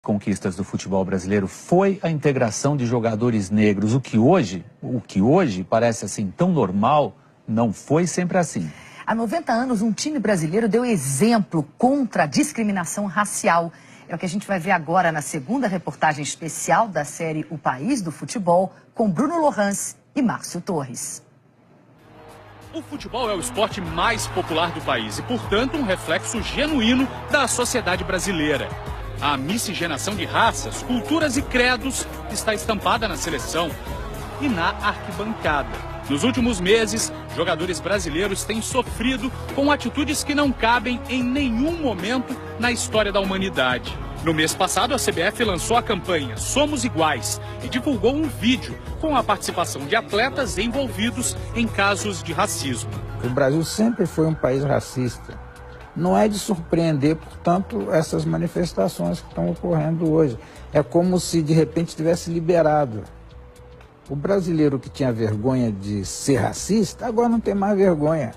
conquistas do futebol brasileiro foi a integração de jogadores negros. O que hoje parece assim tão normal, não foi sempre assim. Há 90 anos, um time brasileiro deu exemplo contra a discriminação racial. É o que a gente vai ver agora na segunda reportagem especial da série O País do Futebol, com Bruno Lohans e Márcio Torres. O futebol é o esporte mais popular do país e, portanto, um reflexo genuíno da sociedade brasileira. A miscigenação de raças, culturas e credos está estampada na seleção e na arquibancada. Nos últimos meses, jogadores brasileiros têm sofrido com atitudes que não cabem em nenhum momento na história da humanidade. No mês passado, a CBF lançou a campanha Somos Iguais e divulgou um vídeo com a participação de atletas envolvidos em casos de racismo. O Brasil sempre foi um país racista. Não é de surpreender, portanto, essas manifestações que estão ocorrendo hoje. É como se, de repente, tivesse liberado. O brasileiro que tinha vergonha de ser racista, agora não tem mais vergonha.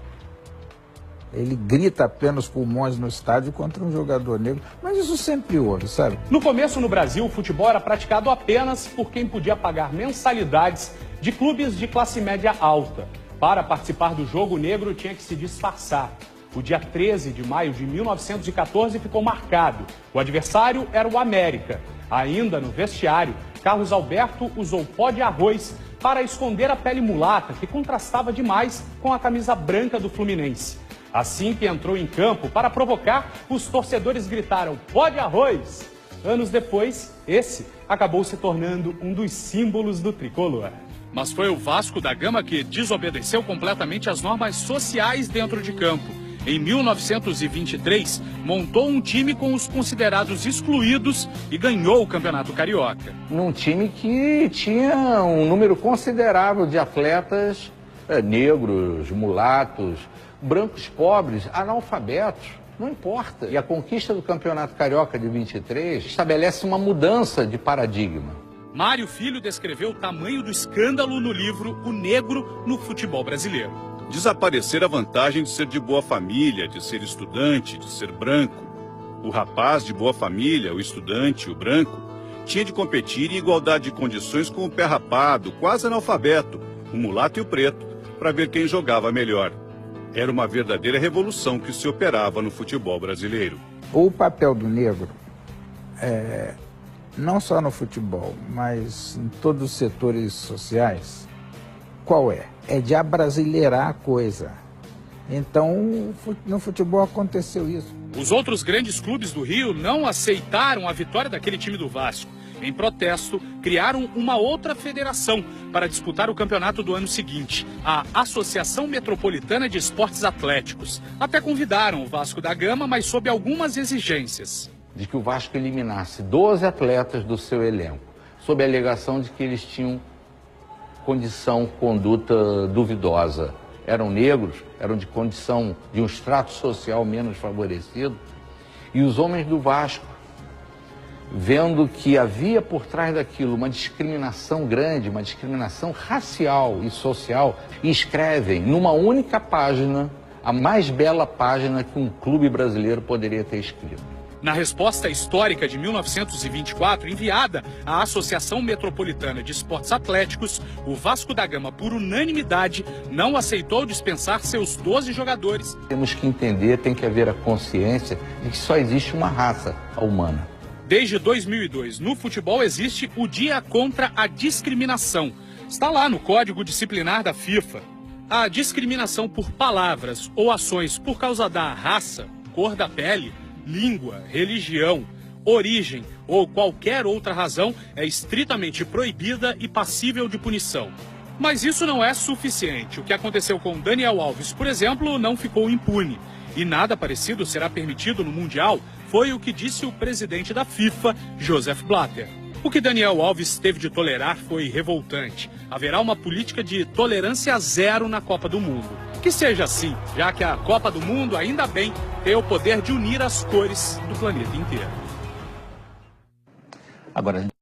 Ele grita apenas pulmões no estádio contra um jogador negro, mas isso sempre houve, sabe? No começo, no Brasil, o futebol era praticado apenas por quem podia pagar mensalidades de clubes de classe média alta. Para participar do jogo, o negro tinha que se disfarçar. O dia 13 de maio de 1914 ficou marcado. O adversário era o América. Ainda no vestiário, Carlos Alberto usou pó de arroz para esconder a pele mulata, que contrastava demais com a camisa branca do Fluminense. Assim que entrou em campo para provocar, os torcedores gritaram "pó de arroz". Anos depois, esse acabou se tornando um dos símbolos do tricolor. Mas foi o Vasco da Gama que desobedeceu completamente as normas sociais dentro de campo. Em 1923, montou um time com os considerados excluídos e ganhou o Campeonato Carioca. Num time que tinha um número considerável de atletas negros, mulatos, brancos pobres, analfabetos, não importa. E a conquista do Campeonato Carioca de 23 estabelece uma mudança de paradigma. Mário Filho descreveu o tamanho do escândalo no livro O Negro no Futebol Brasileiro. Desaparecer a vantagem de ser de boa família, de ser estudante, de ser branco. O rapaz de boa família, o estudante, o branco, tinha de competir em igualdade de condições com o pé rapado, quase analfabeto, o mulato e o preto, para ver quem jogava melhor. Era uma verdadeira revolução que se operava no futebol brasileiro. O papel do negro, não só no futebol, mas em todos os setores sociais, qual é? É de abrasileirar a coisa. Então, no futebol aconteceu isso. Os outros grandes clubes do Rio não aceitaram a vitória daquele time do Vasco. Em protesto, criaram uma outra federação para disputar o campeonato do ano seguinte, a Associação Metropolitana de Esportes Atléticos. Até convidaram o Vasco da Gama, mas sob algumas exigências. De que o Vasco eliminasse 12 atletas do seu elenco, sob a alegação de que eles tinham conduta duvidosa. Eram negros, eram de condição de um extrato social menos favorecido. E os homens do Vasco, vendo que havia por trás daquilo uma discriminação grande, uma discriminação racial e social, escrevem numa única página, a mais bela página que um clube brasileiro poderia ter escrito. Na resposta histórica de 1924, enviada à Associação Metropolitana de Esportes Atléticos, o Vasco da Gama, por unanimidade, não aceitou dispensar seus 12 jogadores. Temos que entender, tem que haver a consciência de que só existe uma raça, a humana. Desde 2002, no futebol existe o Dia contra a Discriminação. Está lá no Código Disciplinar da FIFA. A discriminação por palavras ou ações por causa da raça, cor da pele, língua, religião, origem ou qualquer outra razão é estritamente proibida e passível de punição. Mas isso não é suficiente. O que aconteceu com Daniel Alves, por exemplo, não ficou impune. E nada parecido será permitido no Mundial, foi o que disse o presidente da FIFA, Joseph Blatter. O que Daniel Alves teve de tolerar foi revoltante. Haverá uma política de tolerância zero na Copa do Mundo. Que seja assim, já que a Copa do Mundo, ainda bem, tem o poder de unir as cores do planeta inteiro. Agora,